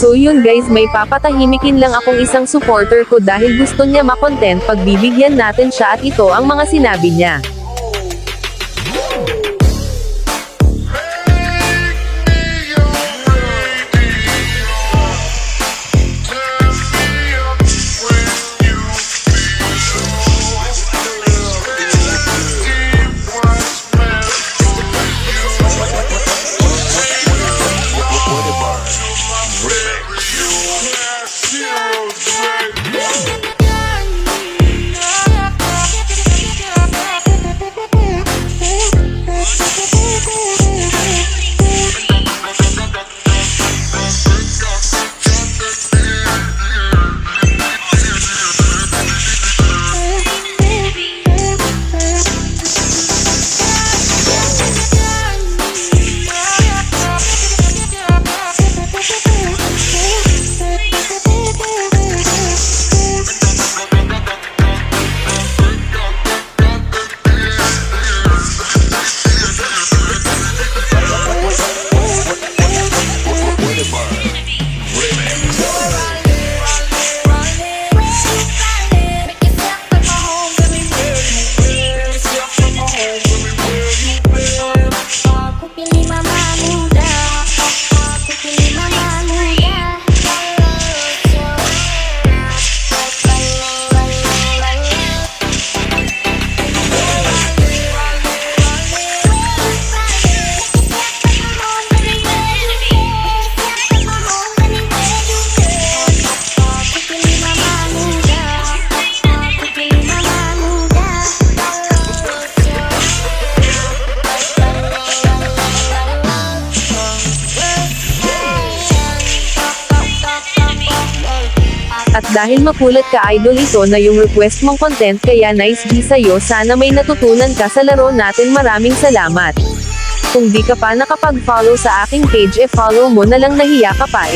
So yun guys, may papatahimikin lang akong isang supporter ko dahil gusto niya makontent, pagbibigyan natin siya at ito ang mga sinabi niya. At dahil makulat ka idol, ito na yung request mong content, kaya nice di sa'yo, sana may natutunan ka sa laro natin. Maraming salamat. Kung di ka pa nakapag-follow sa aking page, follow mo na lang, nahiya ka pa